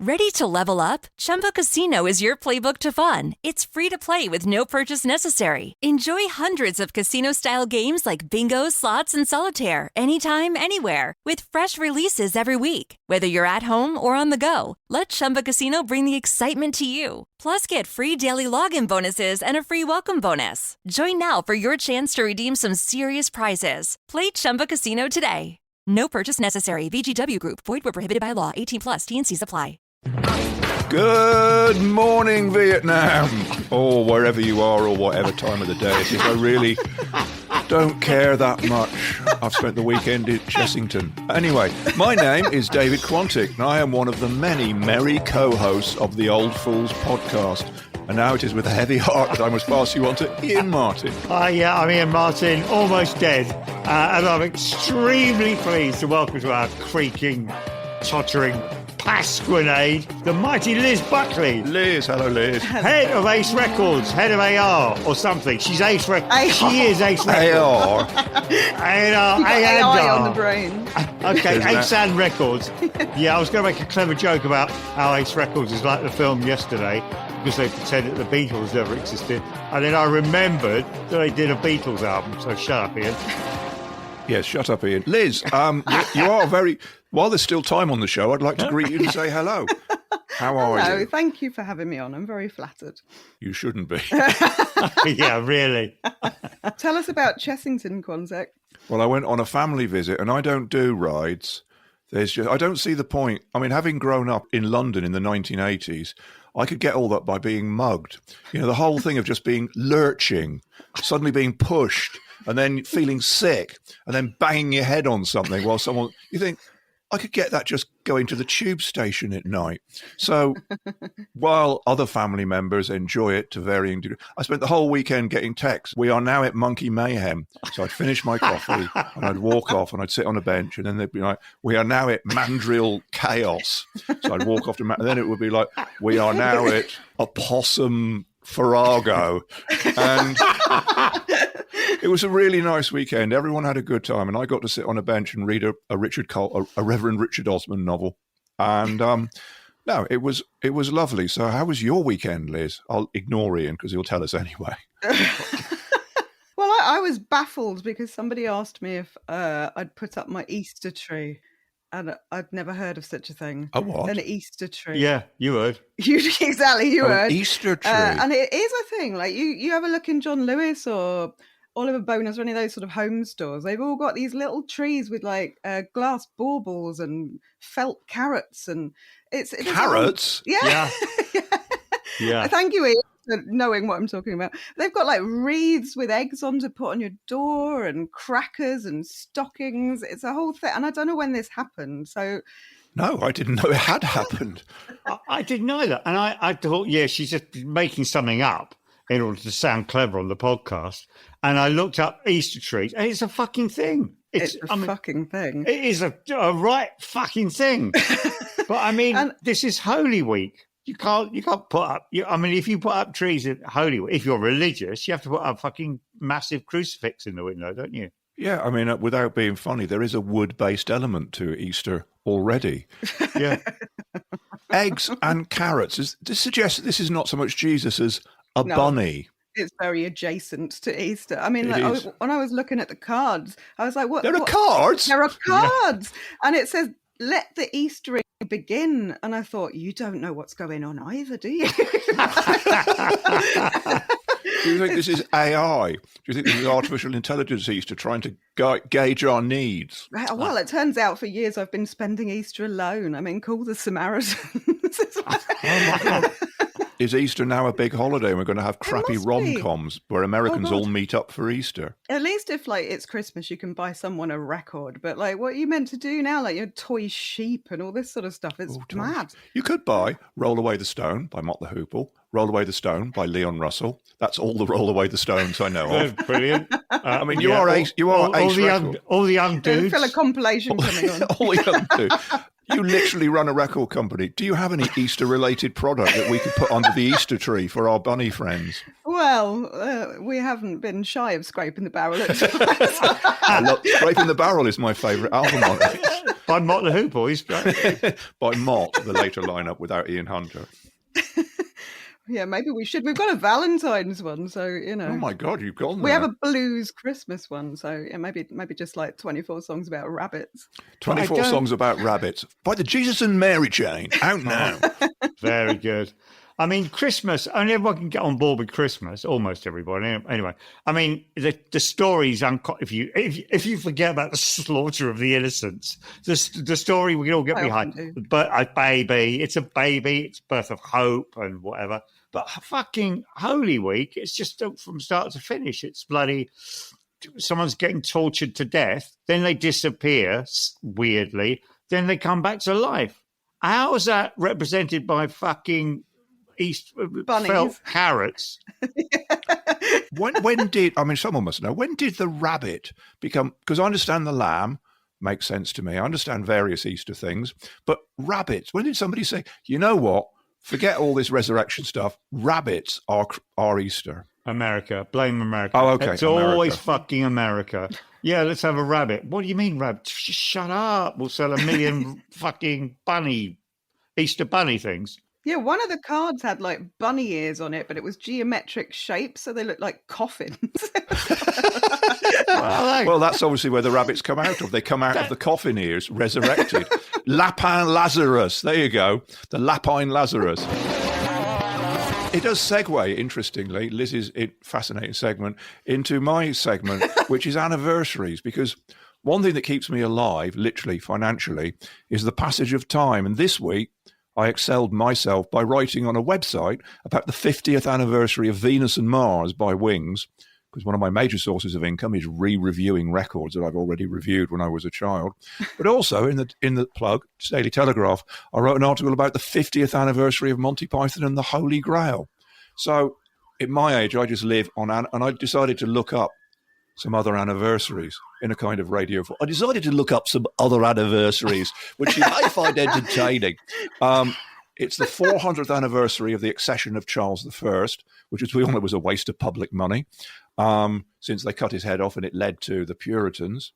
Ready to level up? Chumba Casino is your playbook to fun. It's free to play with no purchase necessary. Enjoy hundreds of casino-style games like bingo, slots, and solitaire anytime, anywhere. With fresh releases every week. Whether you're at home or on the go, let Chumba Casino bring the excitement to you. Plus, get free daily login bonuses and a free welcome bonus. Join now for your chance to redeem some serious prizes. Play Chumba Casino today. No purchase necessary. VGW Group. Void where prohibited by law. 18 plus. T&Cs apply. Good morning, Vietnam, or wherever you are, or whatever time of the day it is. I really don't care that much. I've spent the weekend in Chessington. Anyway, my name is David Quantick, and I am one of the many merry co-hosts of the Old Fools podcast. And now it is with a heavy heart that I must pass you on to Ian Martin. Yeah, I'm Ian Martin, almost dead, and I'm extremely pleased to welcome to our creaking, tottering pass grenade, the mighty Liz Buckley. Liz, hello Liz. Head of Ace Records, head of AR or something. She's Ace Records. She is Ace Records. AI on the brain. Okay, Ace and Records. Yeah, I was going to make a clever joke about how Ace Records is like the film Yesterday, because they pretend that the Beatles never existed. And then I remembered that they did a Beatles album, so shut up, Ian. Yes, shut up, Ian. Liz, you are very... While there's still time on the show, I'd like to greet you and say hello. How are Hello, you? thank you for having me on. I'm very flattered. You shouldn't be. Yeah, really. Tell us about Chessington, Quantick. Well, I went on a family visit, and I don't do rides. I don't see the point. I mean, having grown up in London in the 1980s, I could get all that by being mugged. You know, the whole thing of just being lurching, suddenly being pushed, and then feeling sick, and then banging your head on something while someone... You think, I could get that just going to the tube station at night. So while other family members enjoy it to varying degrees, I spent the whole weekend getting texts. We are now at Monkey Mayhem. So I'd finish my coffee and I'd walk off and I'd sit on a bench, and then they'd be like, we are now at Mandrill Chaos. So I'd walk off to and then it would be like, we are now at Opossum Farrago. And it was a really nice weekend. Everyone had a good time, and I got to sit on a bench and read a Reverend Richard Osman novel. And no, it was lovely. So how was your weekend, Liz? I'll ignore Ian because he'll tell us anyway. Well, I was baffled because somebody asked me if I'd put up my Easter tree. And I'd never heard of such a thing. A what? An Easter tree. Yeah, you heard. Exactly, you heard. An Easter tree. And it is a thing. Like you have a look in John Lewis or Oliver Bonas or any of those sort of home stores. They've all got these little trees with like glass baubles and felt carrots, and it's carrots. Yeah. Yeah. Thank you, Ian, for knowing what I'm talking about. They've got like wreaths with eggs on to put on your door, and crackers and stockings. It's a whole thing, and I don't know when this happened. So. No, I didn't know it had happened. I didn't either. And I thought, yeah, she's just making something up in order to sound clever on the podcast. And I looked up Easter trees, and it's a fucking thing. It's a fucking thing. It is a right fucking thing. But I mean, this is Holy Week. You can't put up. If you put up trees at Holy Week, if you're religious, you have to put up a fucking massive crucifix in the window, don't you? Yeah, I mean, without being funny, there is a wood-based element to Easter already. Yeah. Eggs and carrots. This suggests that this is not so much Jesus as a bunny. It's very adjacent to Easter. I mean, when I was looking at the cards, I was like, "What? There are cards? There are cards!" Yeah. And it says, "Let the Eastering begin." And I thought, you don't know what's going on either, do you? Do you think this is AI? Do you think this is artificial intelligence Easter trying to gauge our needs? Well, it turns out for years I've been spending Easter alone. I mean, call the Samaritans. Oh my God. Is Easter now a big holiday and we're going to have crappy rom-coms where Americans all meet up for Easter? At least if, like, it's Christmas, you can buy someone a record. But, like, what are you meant to do now? Like, your toy sheep and all this sort of stuff. It's mad. You could buy Roll Away the Stone by Mott the Hoople, Roll Away the Stone by Leon Russell. That's all the Roll Away the Stones I know of. Brilliant. I mean, you are Ace Records. All the young dudes. Feel a compilation coming on. All the young dudes. You literally run a record company. Do you have any Easter-related product that we could put under the Easter tree for our bunny friends? Well, we haven't been shy of Scraping the Barrel at times. Scraping the Barrel is my favourite album on it. By Mott the Who Boys. By Mott, the later lineup without Ian Hunter. Yeah, maybe we should. We've got a Valentine's one, so, you know. Oh, my God, you've gone there. We have a blues Christmas one, so yeah, maybe just like 24 songs about rabbits. 24 songs about rabbits by the Jesus and Mary chain. Out now. Very good. I mean, Christmas, only everyone can get on board with Christmas, almost everybody. Anyway, I mean, the stories, if you forget about the slaughter of the innocents, the story we can all get behind. But a baby, it's birth of hope and whatever. But fucking Holy Week, it's just from start to finish. It's bloody, someone's getting tortured to death, then they disappear, weirdly, then they come back to life. How is that represented by fucking felt carrots? When did, I mean, someone must know, when did the rabbit become, because I understand the lamb makes sense to me. I understand various Easter things, but rabbits, when did somebody say, you know what, forget all this resurrection stuff, rabbits are Easter? America. Blame America. Oh, okay. It's always fucking America. Yeah, let's have a rabbit. What do you mean, rabbit? Shut up. We'll sell 1 million fucking Easter bunny things. Yeah, one of the cards had like bunny ears on it, but it was geometric shapes, so they looked like coffins. Well, that's obviously where the rabbits come out of. They come out of the coffin ears, resurrected. Lapin Lazarus. There you go. The Lapine Lazarus. It does segue, interestingly, Liz's fascinating segment, into my segment, which is anniversaries, because one thing that keeps me alive, literally, financially, is the passage of time. And this week, I excelled myself by writing on a website about the 50th anniversary of Venus and Mars by Wings, because one of my major sources of income is re-reviewing records that I've already reviewed when I was a child. But also, in the plug, Daily Telegraph, I wrote an article about the 50th anniversary of Monty Python and the Holy Grail. So, at my age, I just live on, and I decided to look up some other anniversaries in a kind of radio. I decided to look up some other anniversaries, which you may find entertaining. It's the 400th anniversary of the accession of Charles I, which, as we all know, was a waste of public money, since they cut his head off and it led to the Puritans.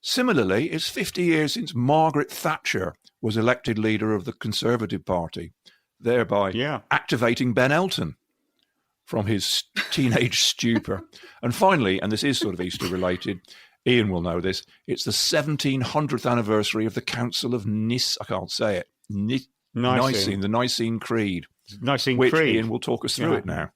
Similarly, it's 50 years since Margaret Thatcher was elected leader of the Conservative Party, thereby activating Ben Elton from his teenage stupor. And finally, and this is sort of Easter related, Ian will know this, it's the 1700th anniversary of the Council of Nicene, I can't say it, Nicene, the Nicene Creed. Which Ian will talk us through it now.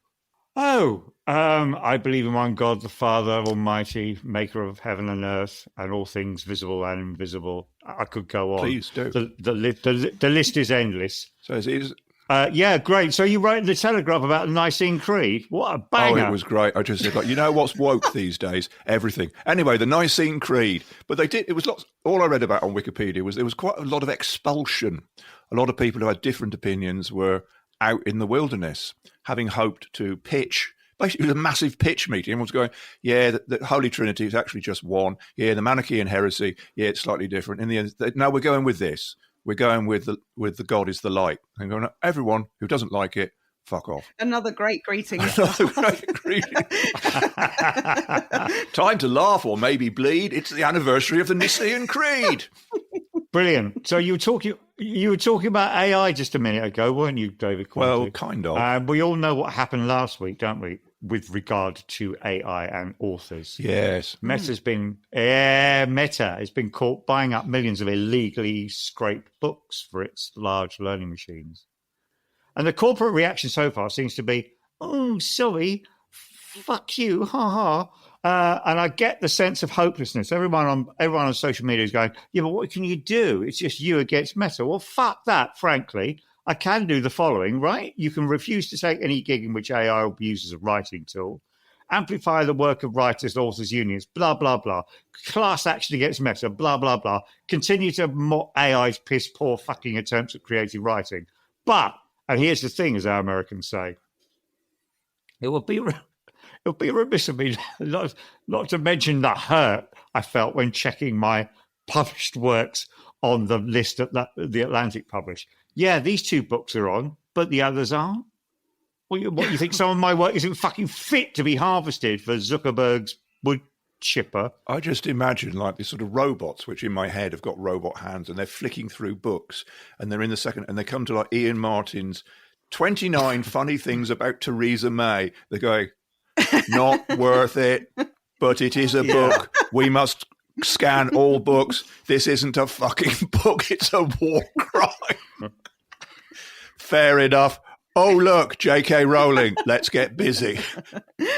I believe in one God, the Father Almighty, maker of heaven and earth, and all things visible and invisible. I could go on. Please do. The list is endless. So it is. Yeah, great. So you wrote in the Telegraph about the Nicene Creed. What a banger. Oh, it was great. I just said, like, you know what's woke these days? Everything. Anyway, the Nicene Creed. But it was lots, all I read about on Wikipedia was there was quite a lot of expulsion. A lot of people who had different opinions were out in the wilderness, having hoped to pitch. Basically, it was a massive pitch meeting. Everyone's going, yeah, the Holy Trinity is actually just one. Yeah, the Manichaean heresy, yeah, it's slightly different. In the end, no, we're going with this. We're going with the God is the light. And going, everyone who doesn't like it, fuck off. Another great greeting. Another great greeting. Time to laugh or maybe bleed. It's the anniversary of the Nicene Creed. Brilliant. So you were talking about AI just a minute ago, weren't you, David? Well, kind of. We all know what happened last week, don't we, with regard to AI and authors? Yes. Meta has been caught buying up millions of illegally scraped books for its large learning machines. And the corporate reaction so far seems to be, oh, sorry, fuck you, ha ha. And I get the sense of hopelessness. Everyone on social media is going, yeah, but what can you do? It's just you against Meta. Well, fuck that, frankly. I can do the following, right? You can refuse to take any gig in which AI will be used as a writing tool, amplify the work of writers, authors, unions, blah, blah, blah, class action against Meta, blah, blah, blah, continue to mock AI's piss poor fucking attempts at creative writing. But, and here's the thing, as our Americans say, it would be remiss of me not to mention the hurt I felt when checking my published works on the list that the Atlantic published. Yeah, these 2 books are on, but the others aren't. What you think? Some of my work isn't fucking fit to be harvested for Zuckerberg's wood chipper. I just imagine like these sort of robots, which in my head have got robot hands, and they're flicking through books, and they're in the second, and they come to like Ian Martin's 29 funny things about Theresa May. They're going, not worth it, but it is a book. We must scan all books. This isn't a fucking book. It's a war crime. Fair enough. Oh, look, J.K. Rowling. Let's get busy.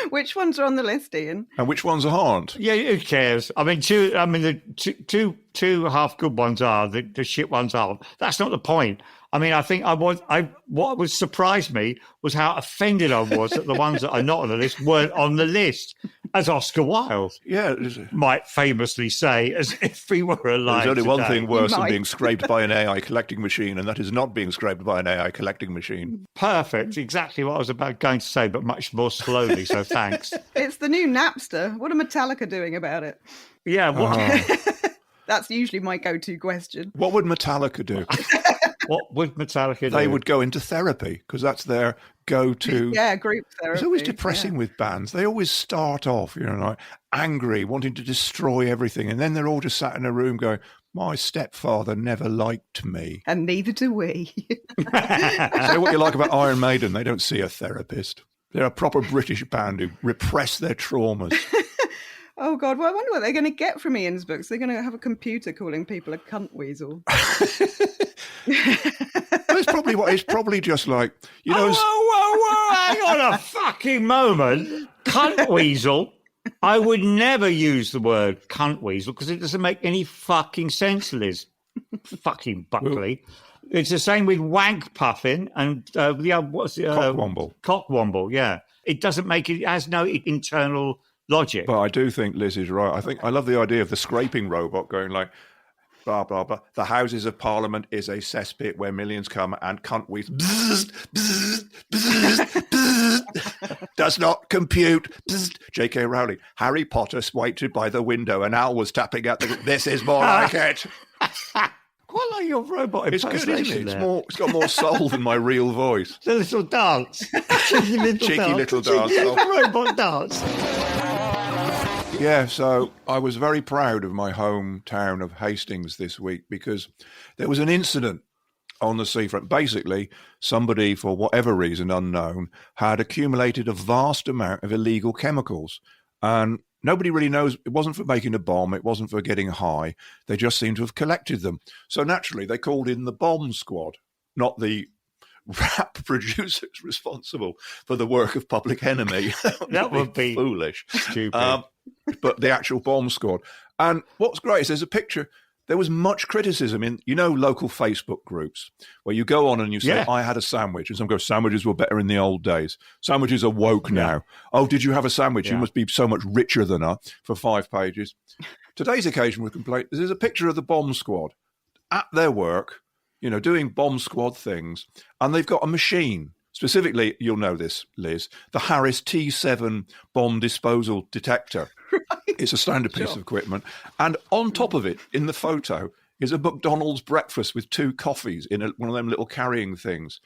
Which ones are on the list, Ian? And which ones aren't? Yeah, who cares? I mean, the two half good ones are, the shit ones aren't. That's not the point. I mean, I think what would surprise me was how offended I was that the ones that are not on the list weren't on the list, as Oscar Wilde might famously say, as if he were alive. There's only one today. thing worse than being scraped by an AI collecting machine, and that is not being scraped by an AI collecting machine. Perfect. Exactly what I was going to say, but much more slowly, so thanks. It's the new Napster. What are Metallica doing about it? Yeah, That's usually my go-to question. What would Metallica do? What would Metallica do? They would go into therapy because that's their go-to. Yeah, group therapy. It's always depressing with bands. They always start off, like angry, wanting to destroy everything. And then they're all just sat in a room going, my stepfather never liked me. And neither do we. Say what you like about Iron Maiden. They don't see a therapist. They're a proper British band who repress their traumas. Oh, God. Well, I wonder what they're going to get from Ian's books. They're going to have a computer calling people a cunt weasel. It's probably just like, Whoa, hang on a fucking moment. Cunt weasel? I would never use the word cunt weasel because it doesn't make any fucking sense, Liz. Fucking Buckley. It's the same with wank puffin and what's it? Cockwomble. Cockwomble, yeah. It doesn't make it has no internal logic. But I do think Liz is right. I love the idea of the scraping robot going like, blah, blah, blah. The Houses of Parliament is a cesspit where millions come and cunt weasel. Does not compute. J.K. Rowling. Harry Potter waited by the window and Al was tapping at the... This is more like it. Quite like your robot It's good, impersonation. isn't it? It's got more soul than my real voice. The little dance. Cheeky little dance. Robot dance. Yeah, so I was very proud of my hometown of Hastings this week because there was an incident on the seafront. Basically, somebody, for whatever reason unknown, had accumulated a vast amount of illegal chemicals. And nobody really knows. It wasn't for making a bomb. It wasn't for getting high. They just seem to have collected them. So naturally, they called in the bomb squad, not the rap producers responsible for the work of Public Enemy. That would be foolish. Stupid. But the actual bomb squad. And what's great is there's a picture. There was much criticism in, local Facebook groups where you go on and you say, I had a sandwich. And some go, sandwiches were better in the old days. Sandwiches are woke now. Oh, did you have a sandwich? You must be so much richer than us for 5 pages. Today's occasion with complaint, there's a picture of the bomb squad at their work, doing bomb squad things. And they've got a machine. Specifically, you'll know this, Liz, the Harris T7 bomb disposal detector. Right. It's a standard piece of equipment. And on top of it, in the photo, is a McDonald's breakfast with 2 coffees in one of them little carrying things.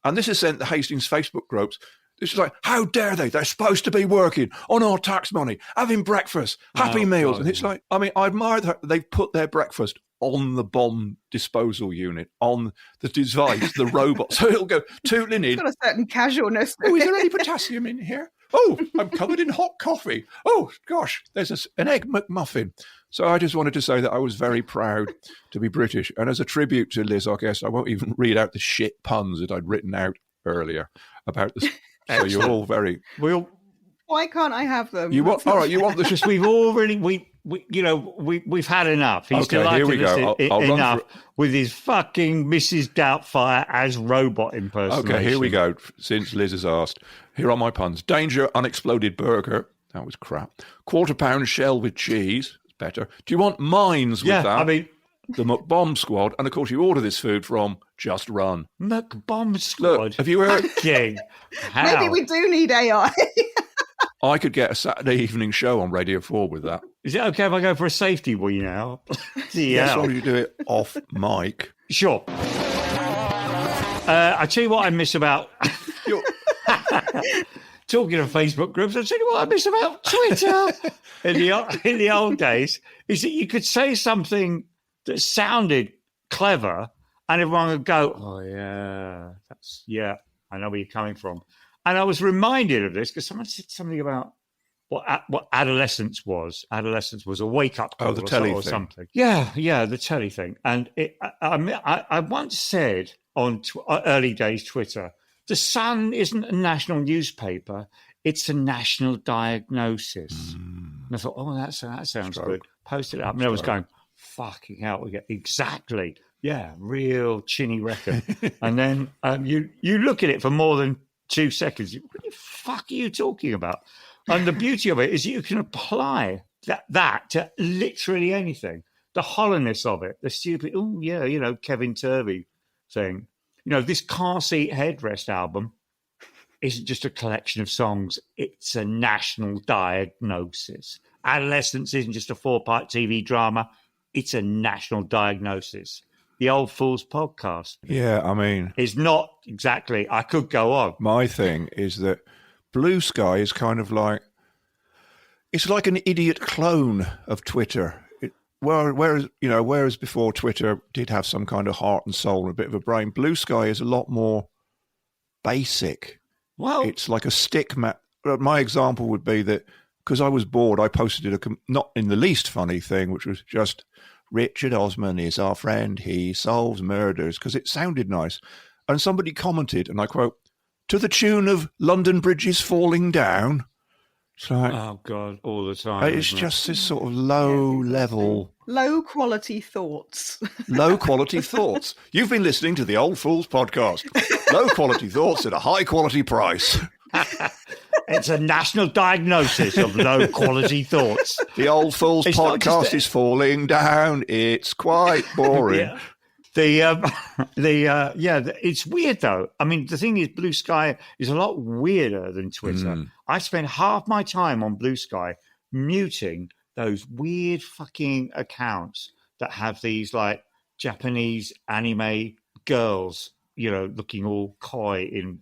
And this is sent to Hastings Facebook groups. It's just like, how dare they? They're supposed to be working on our tax money, having breakfast, happy meals. And it's like, I admire that they've put their breakfast on the bomb disposal unit, on the device, the robot. So it'll go tootling in. It's got a certain casualness. Oh, is there any potassium in here? Oh, I'm covered in hot coffee. Oh, gosh, there's an egg McMuffin. So I just wanted to say that I was very proud to be British. And as a tribute to Liz, I guess I won't even read out the shit puns that I'd written out earlier about this. So you're all very... Why can't I have them? You want? All right, you want the... Just we've already... We've had enough. He's here we go. I'll enough with his fucking Mrs. Doubtfire as robot impersonation. Okay, here we go. Since Liz has asked, here are my puns. Danger, unexploded burger. That was crap. £1/4 shell with cheese. It's better. Do you want mines with that? The McBomb Squad. And of course, you order this food from Just Run. McBomb Squad. Look, have you heard? Maybe we do need AI. I could get a Saturday evening show on Radio 4 with that. Is it okay if I go for a safety wee now? Yeah, as long as you do it off mic. Sure. I tell you what I miss about... talking of Facebook groups, I'll tell you what I miss about Twitter in the old days is that you could say something that sounded clever and everyone would go, oh, yeah, I know where you're coming from. And I was reminded of this because someone said something about what adolescence was. Adolescence was a wake-up call the telly or thing. something. Yeah, the telly thing. And I once said on early days Twitter, the Sun isn't a national newspaper, it's a national diagnosis. And I thought, that sounds good. Posted it up. And I was going, fucking hell, we get exactly, real chinny reckon. And then you look at it for more than 2 seconds. What the fuck are you talking about? And the beauty of it is you can apply that to literally anything. The hollowness of it, the stupid, Kevin Turvey thing. This car seat headrest album isn't just a collection of songs. It's a national diagnosis. Adolescence isn't just a 4-part TV drama. It's a national diagnosis. The Old Fools podcast. Yeah, I mean... It's not exactly... I could go on. My thing is that Blue Sky is kind of like... It's like an idiot clone of Twitter. Whereas before Twitter did have some kind of heart and soul and a bit of a brain, Blue Sky is a lot more basic. Well... It's like a stick map. My example would be that because I was bored, I posted not in the least funny thing, which was just... Richard Osman is our friend. He solves murders, because it sounded nice. And somebody commented, and I quote, to the tune of London Bridges Falling Down. It's like, oh, God, all the time. It's just this sort of low-level... Low-quality thoughts. Low-quality thoughts. You've been listening to the Old Fools podcast. Low-quality thoughts at a high-quality price. It's a national diagnosis of low-quality thoughts. The Old Fools podcast is falling down. It's quite boring. It's weird, though. I mean, the thing is, Blue Sky is a lot weirder than Twitter. I spend half my time on Blue Sky muting those weird fucking accounts that have these, like, Japanese anime girls, looking all coy in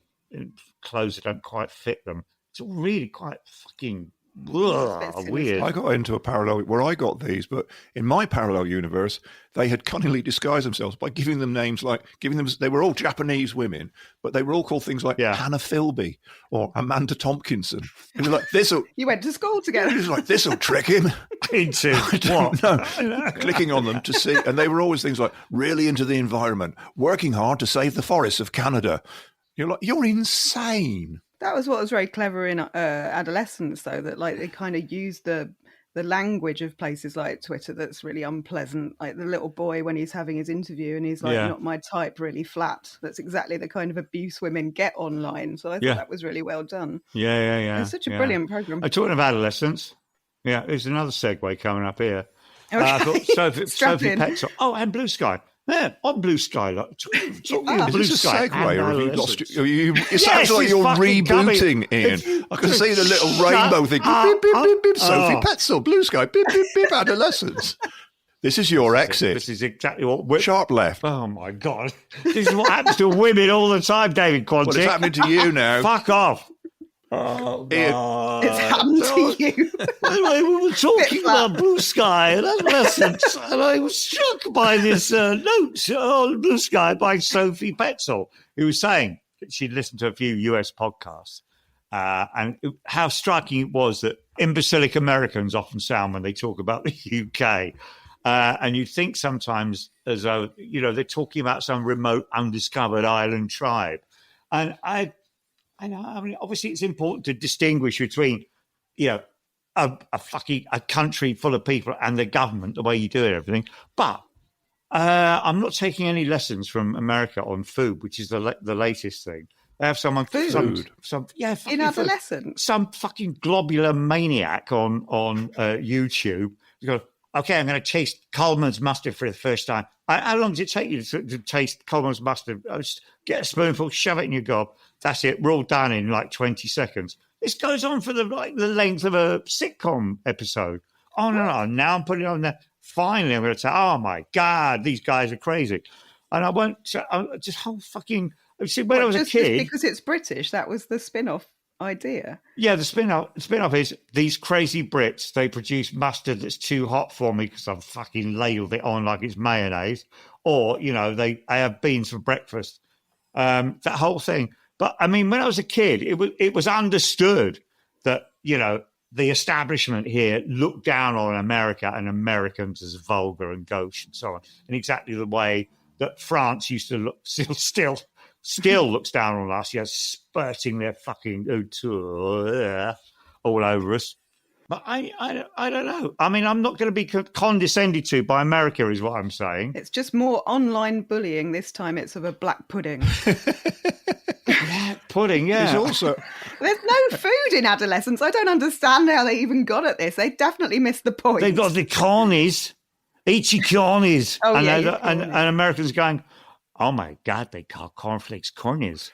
clothes that don't quite fit them. It's all really quite fucking weird. I got into a parallel where I got these, but in my parallel universe, they had cunningly disguised themselves by giving them names they were all Japanese women, but they were all called things like Hannah Philby or Amanda Tompkinson. It was like, this'll... You went to school together. It was like, this'll trick him. Into what? No. Clicking on them to see, and they were always things like, really into the environment, working hard to save the forests of Canada. You're like, you're insane. That was what was very clever in Adolescence, though, that like they kind of used the language of places like Twitter that's really unpleasant. Like the little boy when he's having his interview and he's like, not my type, really flat. That's exactly the kind of abuse women get online. So I thought that was really well done. Yeah. It's such a brilliant programme. Talking of Adolescence, there's another segue coming up here. I thought Sophie Petzl. Oh, and Blue Sky. Yeah, on Blue Sky. Blue Sky. Segue, or have you lost it? It sounds like you're rebooting, Ian. I can see the little rainbow thing. Beep, beep, beep, beep. Sophie Petzl, Blue Sky, beep, beep, beep, Adolescence. This is your exit. This is exactly what... Sharp left. Oh, my God. This is what happens to women all the time, David Quantick. Well, it's happening to you now. Fuck off. Oh, God. It's happened to you. Anyway, we were talking about Blue Sky and Adolescence, and I was struck by this note on Blue Sky by Sophie Petzl, who was saying that she'd listened to a few US podcasts, and how striking it was that imbecilic Americans often sound when they talk about the UK. And you'd think sometimes as though, they're talking about some remote, undiscovered island tribe. And I know. I mean, obviously, it's important to distinguish between, a country full of people and the government, the way you do it, everything. But I'm not taking any lessons from America on food, which is the latest thing. They have someone food. In Adolescence, some fucking globular maniac on YouTube. You go, okay, I'm going to taste Coleman's mustard for the first time. How long does it take you to taste Coleman's mustard? Just get a spoonful, shove it in your gob. That's it. We're all done in like 20 seconds. This goes on for the length of a sitcom episode. On and on. Now I'm putting it on there. Finally, I'm going to say, oh, my God, these guys are crazy. And I whole fucking... See, when I was a kid... Just because it's British, that was the spin-off. idea. Yeah, the spin-off is these crazy Brits, they produce mustard that's too hot for me because I've fucking ladled it on like it's mayonnaise. Or, I have beans for breakfast. That whole thing. But, I mean, when I was a kid, it was understood that, the establishment here looked down on America and Americans as vulgar and gauche and so on, in exactly the way that France used to look, still looks down on us, spurting their fucking all over us. But I don't know. I mean, I'm not going to be condescended to by America, is what I'm saying. It's just more online bullying. This time it's of a black pudding. Black pudding, yeah. There's no food in Adolescence. I don't understand how they even got at this. They definitely missed the point. They've got the cornies. Eat your cornies. Oh, and Americans going, oh, my God, they call cornflakes cornies.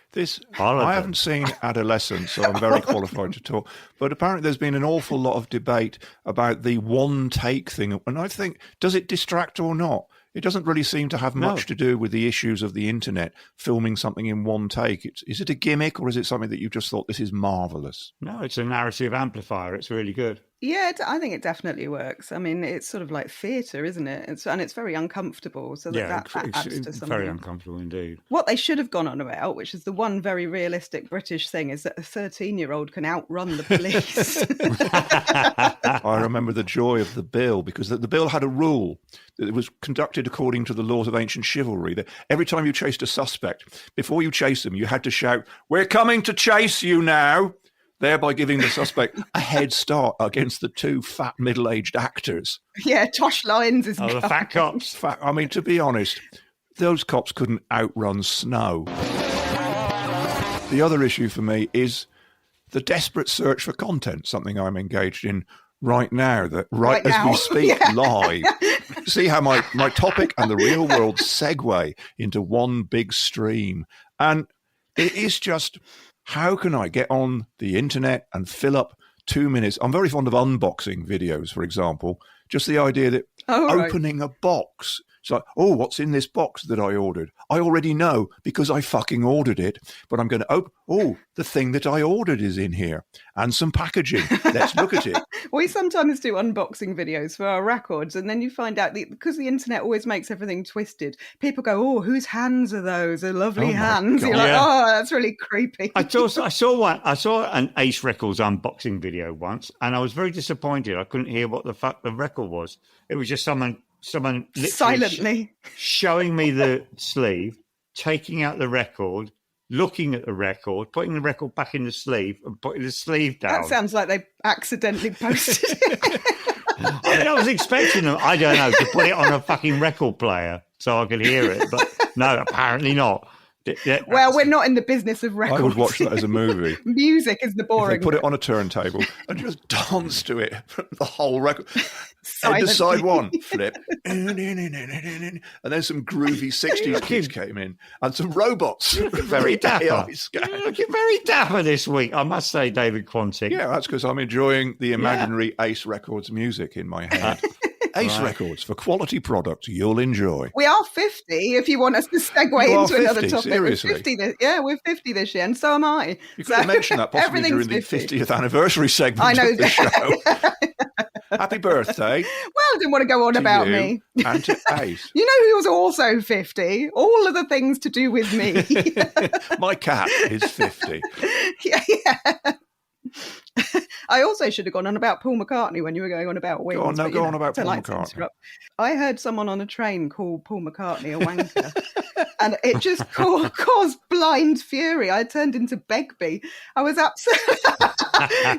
I haven't seen Adolescence, so I'm very qualified to talk. But apparently there's been an awful lot of debate about the one-take thing. And I think, does it distract or not? It doesn't really seem to have much to do with the issues of the internet, filming something in one take. Is it a gimmick, or is it something that you just thought, this is marvellous? No, it's a narrative amplifier. It's really good. Yeah, I think it definitely works. I mean, it's sort of like theatre, isn't it? It's very uncomfortable. So that adds to something. Very uncomfortable indeed. What they should have gone on about, which is the one very realistic British thing, is that a 13-year-old can outrun the police. I remember the joy of the bill, because the bill had a rule that it was conducted according to the laws of ancient chivalry, that every time you chased a suspect, before you chased them, you had to shout, "We're coming to chase you now," thereby giving the suspect a head start against the two fat middle-aged actors. Yeah, Tosh Lyons is the fat cops. I mean, to be honest, those cops couldn't outrun snow. The other issue for me is the desperate search for content, something I'm engaged in right now, that right as we speak live. See how my topic and the real world segue into one big stream. And it is just, how can I get on the internet and fill up 2 minutes? I'm very fond of unboxing videos, for example. Just the idea that opening a box. It's like, what's in this box that I ordered? I already know because I fucking ordered it, but I'm going to open, the thing that I ordered is in here and some packaging. Let's look at it. We sometimes do unboxing videos for our records, and then you find out because the internet always makes everything twisted. People go, whose hands are those? They're lovely hands. God. You're like, that's really creepy. I saw an Ace Records unboxing video once, and I was very disappointed. I couldn't hear what the fuck the record was. It was just someone silently showing me the sleeve, taking out the record, looking at the record, putting the record back in the sleeve and putting the sleeve down. That sounds like they accidentally posted it. I was expecting them, I don't know, to put it on a fucking record player so I could hear it, but no, apparently not. Well, we're not in the business of records. I would watch that as a movie. Music is the boring. If they put it on a turntable and just dance to it, the whole record. Silently. End of side one, flip. And then some groovy 60s kids came in and some robots. Very dapper. You're looking very dapper this week, I must say, David Quantick. Yeah, that's because I'm enjoying the imaginary Ace Records music in my head. Ace Records, for quality products you'll enjoy. We are 50, if you want us to segue into another topic. Seriously? We're 50 this year, and so am I. You could have mentioned that possibly during the 50th anniversary segment of the show. Happy birthday. Well, I didn't want to go on about me. And to Ace. You know who was also 50? All of the things to do with me. My cat is 50. Yeah. I also should have gone on about Paul McCartney when you were going on about wings. Go on about Paul McCartney. I heard someone on a train call Paul McCartney a wanker, and it just caused blind fury. I turned into Begbie. I was upset.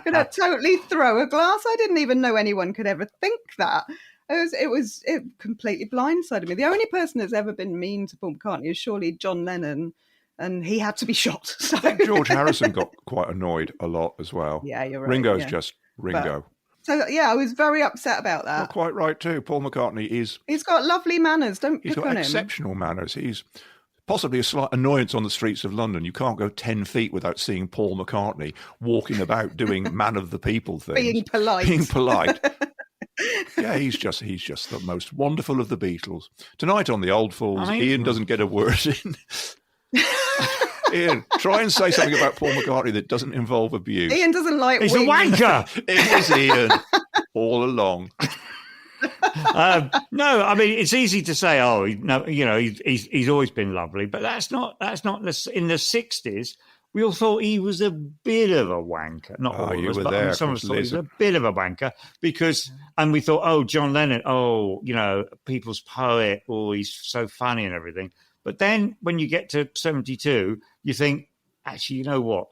Going to totally throw a glass. I didn't even know anyone could ever think that. It completely blindsided me. The only person that's ever been mean to Paul McCartney is surely John Lennon. And he had to be shot. So. George Harrison got quite annoyed a lot as well. Yeah, you're right. Ringo's just Ringo. I was very upset about that. You're quite right too. Paul McCartney he's got lovely manners. Don't pick on him. He's got exceptional manners. He's possibly a slight annoyance on the streets of London. You can't go 10 feet without seeing Paul McCartney walking about doing man of the people things. Being polite. Yeah, he's just the most wonderful of the Beatles. Tonight on the Old Fools, Ian doesn't get a word in. Ian, try and say something about Paul McCartney that doesn't involve abuse. Ian doesn't like He's wings. a wanker. It was Ian all along. No, I mean it's easy to say. Oh, no, he's always been lovely, but that's not in the 60s. We all thought he was a bit of a wanker. Not all of us, but I mean, some of us thought he was a bit of a wanker and we thought, oh, John Lennon, people's poet, oh, he's so funny and everything. But then when you get to 72, you think, actually, you know what?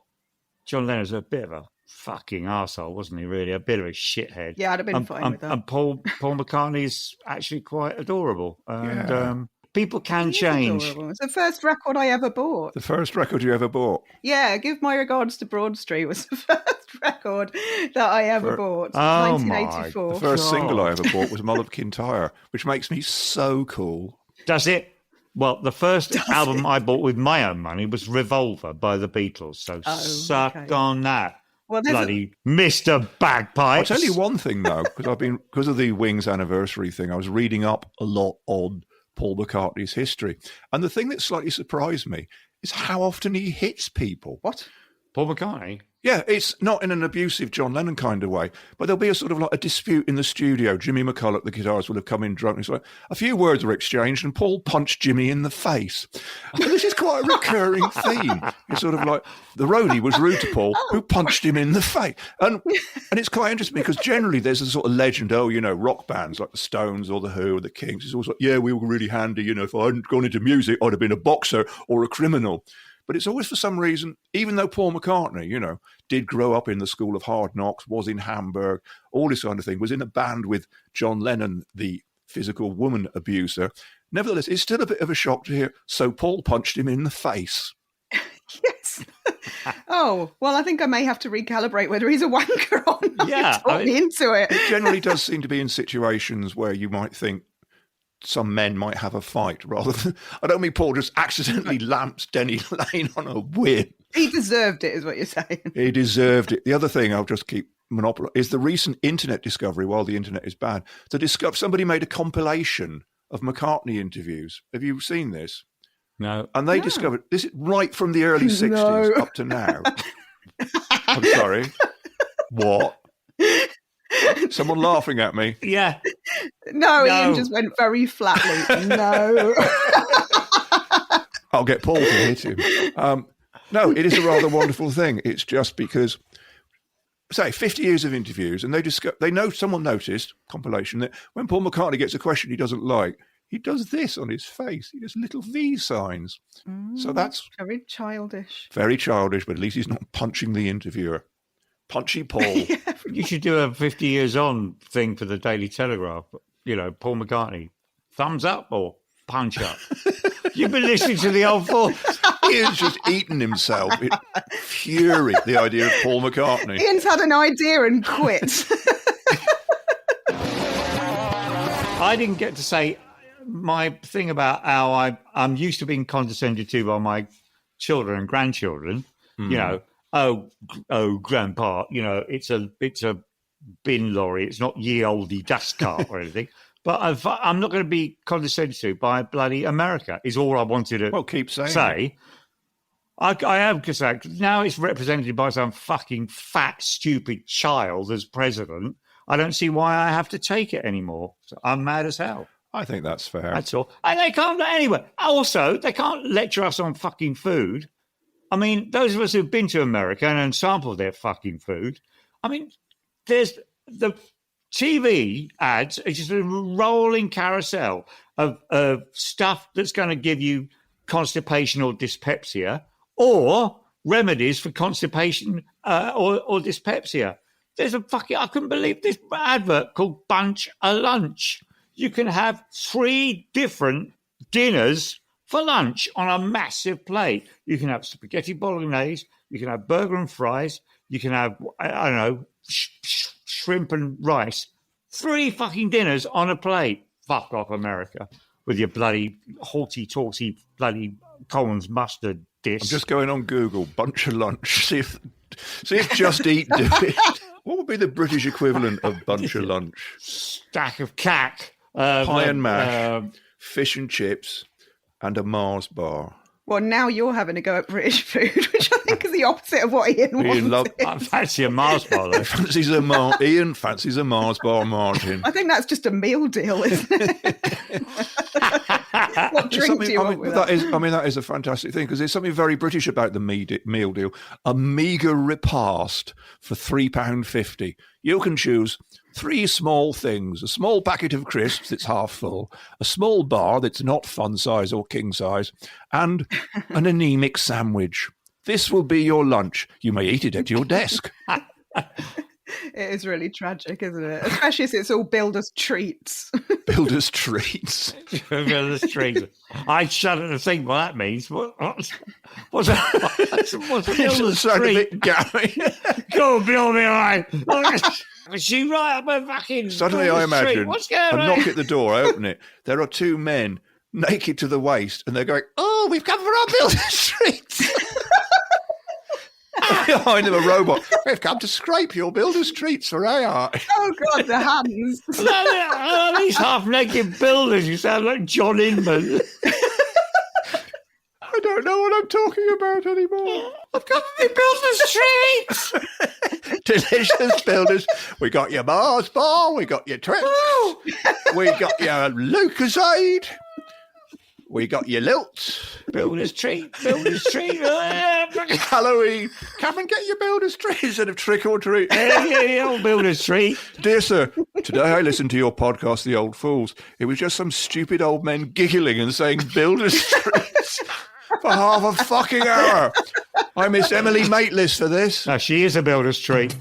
John Lennon's a bit of a fucking arsehole, wasn't he, really? A bit of a shithead. Yeah, I'd have been fine with that. And Paul McCartney's actually quite adorable. And people can change. Adorable. It's the first record I ever bought. The first record you ever bought? Yeah, Give My Regards to Broad Street was the first record that I ever bought. Oh 1984. The first single I ever bought was Mull of Kintyre, which makes me so cool. Does it? Well, the first album I bought with my own money was Revolver by the Beatles. So suck on that. Well, bloody Mr. Bagpipes. I'll tell you one thing, though, because of the Wings anniversary thing, I was reading up a lot on Paul McCartney's history. And the thing that slightly surprised me is how often he hits people. What? Paul McCartney? Yeah, it's not in an abusive John Lennon kind of way, but there'll be a sort of like a dispute in the studio. Jimmy McCulloch, the guitarist, will have come in drunk. And it's like a few words were exchanged, and Paul punched Jimmy in the face. And this is quite a recurring theme. It's sort of like the roadie was rude to Paul, who punched him in the face. And it's quite interesting because generally there's a sort of legend, rock bands like the Stones or the Who or the Kings. It's always like, yeah, we were really handy. If I hadn't gone into music, I'd have been a boxer or a criminal. But it's always for some reason, even though Paul McCartney, did grow up in the school of hard knocks, was in Hamburg, all this kind of thing, was in a band with John Lennon, the physical woman abuser. Nevertheless, it's still a bit of a shock to hear, so Paul punched him in the face. Yes. Oh, well, I think I may have to recalibrate whether he's a wanker or not. Yeah. Talk me into it. It generally does seem to be in situations where you might think, some men might have a fight rather than... I don't mean Paul just accidentally lamps Denny Lane on a whim. He deserved it, is what you're saying. He deserved it. The other thing I'll just keep monopoly is the recent internet discovery, while the internet is bad, somebody made a compilation of McCartney interviews. Have you seen this? No. And they discovered this right from the early 60s up to now. I'm sorry. What? Someone laughing at me. Yeah. No, Ian just went very flatly. No. I'll get Paul to hit him. No, it is a rather wonderful thing. It's just because, say, 50 years of interviews, and someone noticed, compilation, that when Paul McCartney gets a question he doesn't like, he does this on his face. He does little V signs. So that's... Very childish. Very childish, but at least he's not punching the interviewer. Punchy Paul. Yeah. You should do a 50 years on thing for the Daily Telegraph. Paul McCartney, thumbs up or punch up? You've been listening to the old thoughts. Ian's just eaten himself in fury at the idea of Paul McCartney. Ian's had an idea and quit. I didn't get to say my thing about how I'm used to being condescended to by my children and grandchildren. Oh, Grandpa, it's a bin lorry. It's not ye oldie dust cart or anything. But I'm not going to be condescended to by bloody America, is all I wanted to keep saying say. I am, because now it's represented by some fucking fat, stupid child as president. I don't see why I have to take it anymore. So I'm mad as hell. I think that's fair. That's all. And they can't, anyway. Also, they can't lecture us on fucking food. I mean, those of us who've been to America and sampled their fucking food, I mean, there's the TV ads are just a rolling carousel of stuff that's going to give you constipation or dyspepsia, or remedies for constipation or dyspepsia. There's I couldn't believe this advert called Bunch a Lunch. You can have 3 different dinners for lunch on a massive plate. You can have spaghetti bolognese, you can have burger and fries, you can have, I don't know, shrimp and rice. 3 fucking dinners on a plate. Fuck off, America, with your bloody haughty-taughty bloody Collins mustard dish. I'm just going on Google, Bunch of Lunch, see if Just Eat do it. What would be the British equivalent of Bunch of Lunch? Stack of cack. Pie and mash, fish and chips, and a Mars bar. Well, now you're having a go at British food, which I think is the opposite of what Ian wanted. I fancy a Mars bar, though. Ian fancies a Mars bar, Martin. I think that's just a meal deal, isn't it? What drink do you want with that? That is a fantastic thing, because there's something very British about the meal deal. A meagre repast for £3.50. You can choose 3 small things: a small packet of crisps that's half full, a small bar that's not fun size or king size, and an anemic sandwich. This will be your lunch. You may eat it at your desk. It is really tragic, isn't it? Especially as it's all builders' treats. Builders' treats. Builders' treats. I shudder to think what that means. What's builders' treat? Gary. Go build me line. Is she right up my fucking Suddenly I imagine street? What's going a on? knock at the door, I open it. There are 2 men naked to the waist, and they're going, "Oh, we've come for our builders' treats." Behind them a robot. "We've come to scrape your builder's treats for AI." Oh, God, the hands. These half-naked builders, you sound like John Inman. I don't know what I'm talking about anymore. I've got the builder's treats. Delicious builders. We got your Mars bar, we got your Twix, we got your Lucasade, we got your Lilt. Builder's treat. Halloween. Come and get your builder's treat instead of trick or treat. Yeah, builder's treat. Dear sir, today I listened to your podcast, The Old Fools. It was just some stupid old men giggling and saying builder's treats for half a fucking hour. I miss Emily Maitlis for this. No, she is a builder's treat.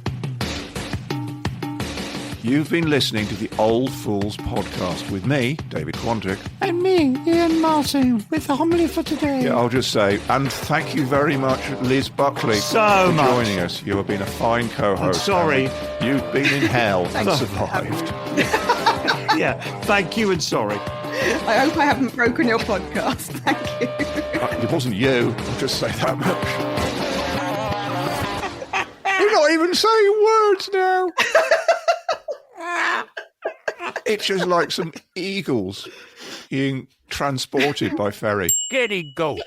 You've been listening to the Old Fools podcast with me, David Quantick. And me, Ian Martin, with the homily for today. Yeah, I'll just say, and thank you very much, Liz Buckley, for joining us. You have been a fine co-host. I'm sorry. You've been in hell and survived. Yeah, thank you and sorry. I hope I haven't broken your podcast. Thank you. It wasn't you, I'll just say that much. You're not even saying words now. It's just like some eagles being transported by ferry. Giddy Goat.